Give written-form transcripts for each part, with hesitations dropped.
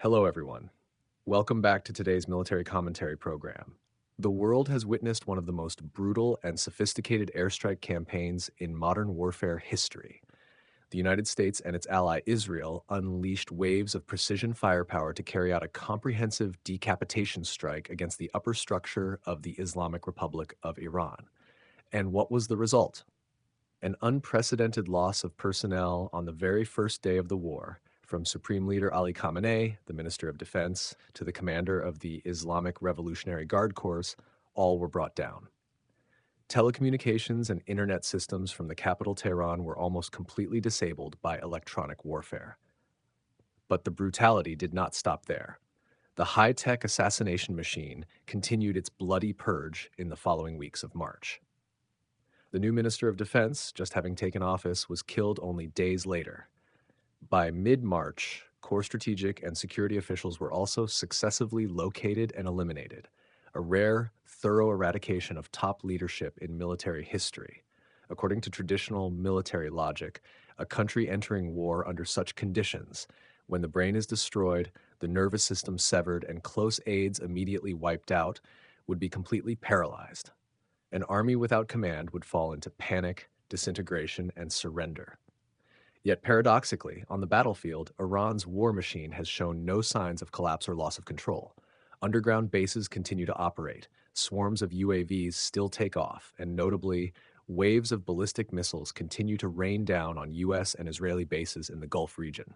Hello, everyone. Welcome back to today's military commentary program. The world has witnessed one of the most brutal and sophisticated airstrike campaigns in modern warfare history. The United States and its ally Israel unleashed waves of precision firepower to carry out a comprehensive decapitation strike against the upper structure of the Islamic Republic of Iran. And what was the result? An unprecedented loss of personnel on the very first day of the war, from Supreme Leader Ali Khamenei, the Minister of Defense, to the commander of the Islamic Revolutionary Guard Corps, all were brought down. Telecommunications and internet systems from the capital Tehran were almost completely disabled by electronic warfare. But the brutality did not stop there. The high-tech assassination machine continued its bloody purge in the following weeks of March. The new Minister of Defense, just having taken office, was killed only days later. By mid-March, core strategic and security officials were also successively located and eliminated, a rare, thorough eradication of top leadership in military history. According to traditional military logic, a country entering war under such conditions, when the brain is destroyed, the nervous system severed, and close aids immediately wiped out, would be completely paralyzed. An army without command would fall into panic, disintegration, and surrender. Yet paradoxically, on the battlefield, Iran's war machine has shown no signs of collapse or loss of control. Underground bases continue to operate, swarms of UAVs still take off, and notably, waves of ballistic missiles continue to rain down on US and Israeli bases in the Gulf region.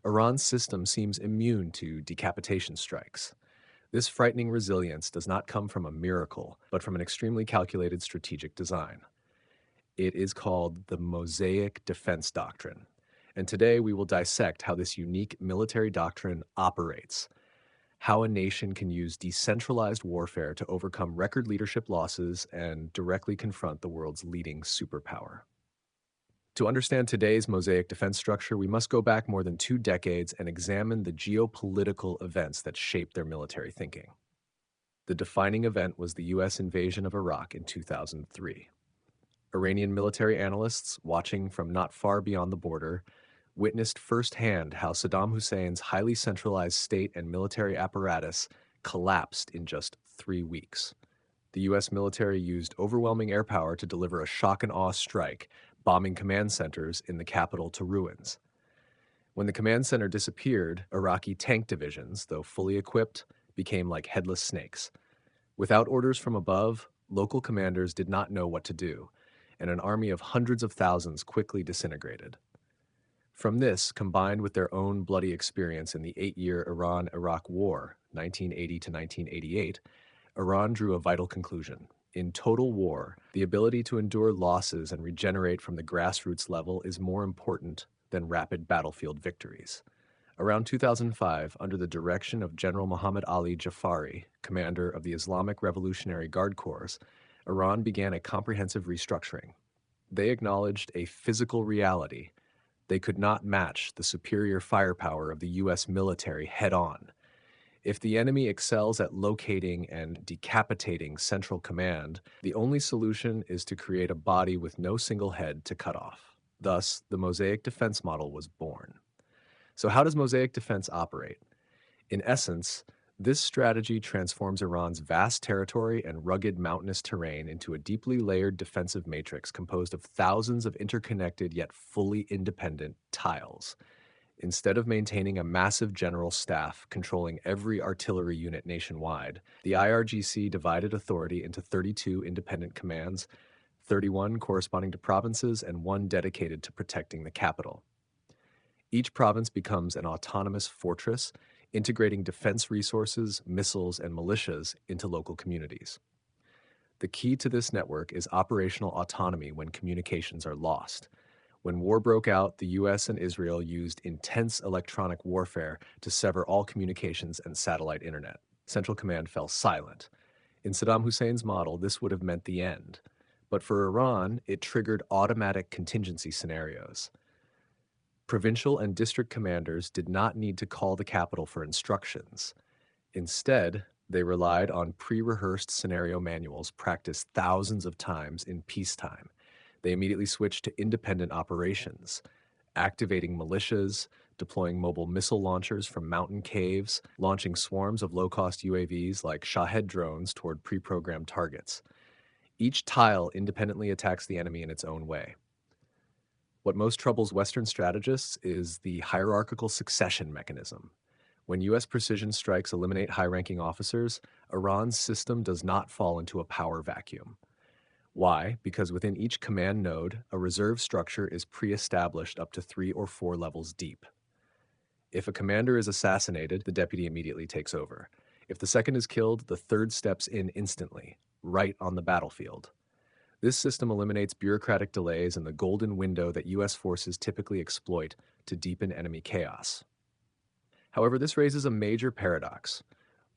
Iran's system seems immune to decapitation strikes. This frightening resilience does not come from a miracle, but from an extremely calculated strategic design. It is called the Mosaic Defense Doctrine, and today we will dissect how this unique military doctrine operates, how a nation can use decentralized warfare to overcome record leadership losses and directly confront the world's leading superpower. To understand today's Mosaic defense structure, we must go back more than 2 decades and examine the geopolitical events that shaped their military thinking. The defining event was the US invasion of Iraq in 2003. Iranian military analysts, watching from not far beyond the border, witnessed firsthand how Saddam Hussein's highly centralized state and military apparatus collapsed in just 3 weeks. The US military used overwhelming air power to deliver a shock and awe strike, bombing command centers in the capital to ruins. When the command center disappeared, Iraqi tank divisions, though fully equipped, became like headless snakes. Without orders from above, local commanders did not know what to do, and an army of hundreds of thousands quickly disintegrated. From this, combined with their own bloody experience in the 8-year Iran-Iraq War, 1980 to 1988, Iran drew a vital conclusion. In total war, the ability to endure losses and regenerate from the grassroots level is more important than rapid battlefield victories. Around 2005, under the direction of General Muhammad Ali Jafari, commander of the Islamic Revolutionary Guard Corps, Iran began a comprehensive restructuring. They acknowledged a physical reality. They could not match the superior firepower of the US military head-on. If the enemy excels at locating and decapitating central command, the only solution is to create a body with no single head to cut off. Thus, the Mosaic defense model was born. So how does Mosaic defense operate? In essence, this strategy transforms Iran's vast territory and rugged mountainous terrain into a deeply layered defensive matrix composed of thousands of interconnected yet fully independent tiles. Instead of maintaining a massive general staff controlling every artillery unit nationwide, the IRGC divided authority into 32 independent commands, 31 corresponding to provinces, and one dedicated to protecting the capital. Each province becomes an autonomous fortress, integrating defense resources, missiles, and militias into local communities. The key to this network is operational autonomy when communications are lost. When war broke out, the US and Israel used intense electronic warfare to sever all communications and satellite internet. Central command fell silent. In Saddam Hussein's model, this would have meant the end. But for Iran, it triggered automatic contingency scenarios. Provincial and district commanders did not need to call the capital for instructions. Instead, they relied on pre-rehearsed scenario manuals practiced thousands of times in peacetime. They immediately switched to independent operations, activating militias, deploying mobile missile launchers from mountain caves, launching swarms of low-cost UAVs like Shahed drones toward pre-programmed targets. Each tile independently attacks the enemy in its own way. What most troubles Western strategists is the hierarchical succession mechanism. When U.S. precision strikes eliminate high-ranking officers, Iran's system does not fall into a power vacuum. Why? Because within each command node, a reserve structure is pre-established up to 3 or 4 levels deep. If a commander is assassinated, the deputy immediately takes over. If the second is killed, the third steps in instantly, right on the battlefield. This system eliminates bureaucratic delays and the golden window that U.S. forces typically exploit to deepen enemy chaos. However, this raises a major paradox.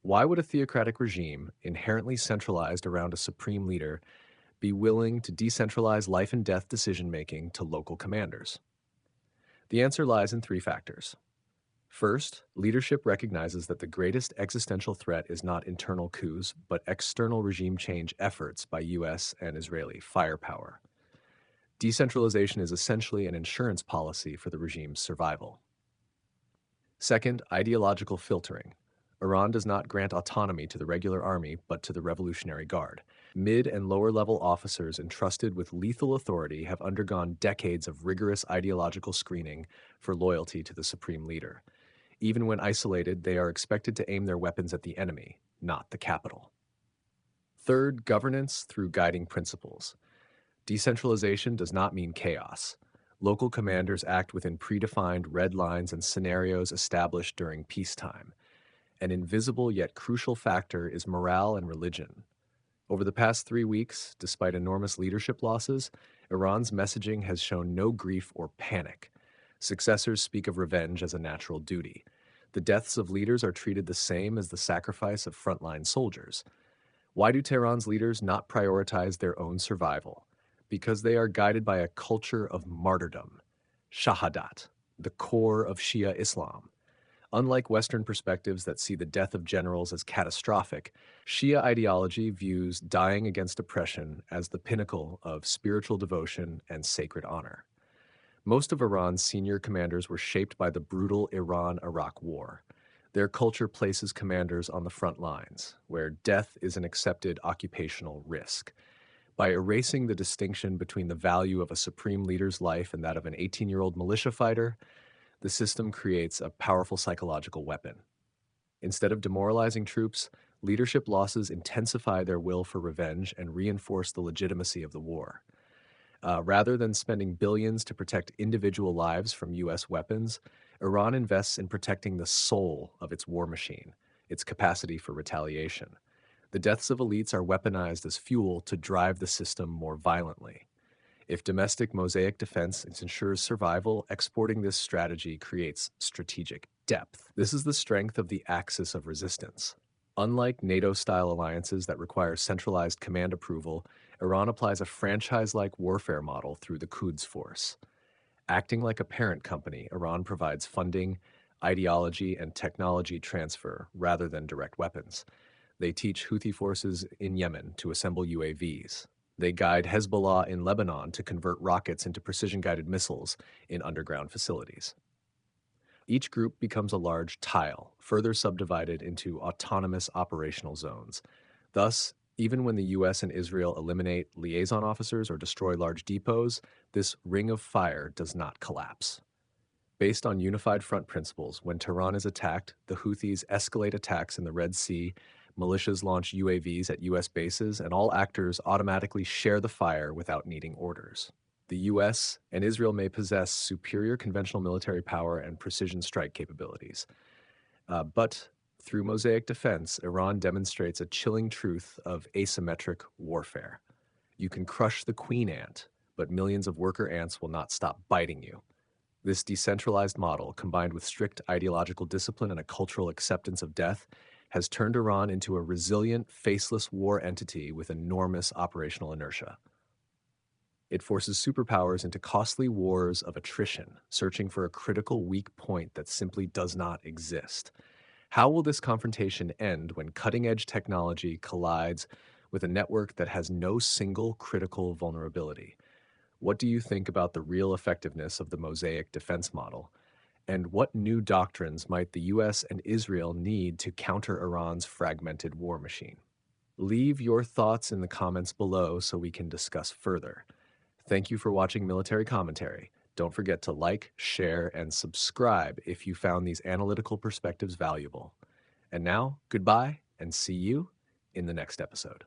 Why would a theocratic regime, inherently centralized around a supreme leader, be willing to decentralize life and death decision-making to local commanders? The answer lies in 3 factors. First, leadership recognizes that the greatest existential threat is not internal coups, but external regime change efforts by U.S. and Israeli firepower. Decentralization is essentially an insurance policy for the regime's survival. Second, ideological filtering. Iran does not grant autonomy to the regular army, but to the Revolutionary Guard. Mid- and lower-level officers entrusted with lethal authority have undergone decades of rigorous ideological screening for loyalty to the supreme leader. Even when isolated, they are expected to aim their weapons at the enemy, not the capital. Third, governance through guiding principles. Decentralization does not mean chaos. Local commanders act within predefined red lines and scenarios established during peacetime. An invisible yet crucial factor is morale and religion. Over the past 3 weeks, despite enormous leadership losses, Iran's messaging has shown no grief or panic. Successors speak of revenge as a natural duty. The deaths of leaders are treated the same as the sacrifice of frontline soldiers. Why do Tehran's leaders not prioritize their own survival? Because they are guided by a culture of martyrdom, shahadat, the core of Shia Islam. Unlike Western perspectives that see the death of generals as catastrophic, Shia ideology views dying against oppression as the pinnacle of spiritual devotion and sacred honor. Most of Iran's senior commanders were shaped by the brutal Iran-Iraq War. Their culture places commanders on the front lines, where death is an accepted occupational risk. By erasing the distinction between the value of a supreme leader's life and that of an 18-year-old militia fighter, the system creates a powerful psychological weapon. Instead of demoralizing troops, leadership losses intensify their will for revenge and reinforce the legitimacy of the war. Rather than spending billions to protect individual lives from U.S. weapons, Iran invests in protecting the soul of its war machine, its capacity for retaliation. The deaths of elites are weaponized as fuel to drive the system more violently. If domestic mosaic defense ensures survival, exporting this strategy creates strategic depth. This is the strength of the axis of resistance. Unlike NATO-style alliances that require centralized command approval, Iran applies a franchise-like warfare model through the Quds Force. Acting like a parent company, Iran provides funding, ideology, and technology transfer rather than direct weapons. They teach Houthi forces in Yemen to assemble UAVs. They guide Hezbollah in Lebanon to convert rockets into precision-guided missiles in underground facilities. Each group becomes a large tile, further subdivided into autonomous operational zones. Thus, even when the US and Israel eliminate liaison officers or destroy large depots, this ring of fire does not collapse. Based on unified front principles, when Tehran is attacked, the Houthis escalate attacks in the Red Sea, militias launch UAVs at US bases, and all actors automatically share the fire without needing orders. The US and Israel may possess superior conventional military power and precision strike capabilities. But through mosaic defense, Iran demonstrates a chilling truth of asymmetric warfare. You can crush the queen ant, but millions of worker ants will not stop biting you. This decentralized model, combined with strict ideological discipline and a cultural acceptance of death, has turned Iran into a resilient, faceless war entity with enormous operational inertia. It forces superpowers into costly wars of attrition, searching for a critical weak point that simply does not exist. How will this confrontation end when cutting-edge technology collides with a network that has no single critical vulnerability? What do you think about the real effectiveness of the mosaic defense model? And what new doctrines might the US and Israel need to counter Iran's fragmented war machine? Leave your thoughts in the comments below so we can discuss further. Thank you for watching Military Commentary. Don't forget to like, share, and subscribe if you found these analytical perspectives valuable. And now, goodbye, and see you in the next episode.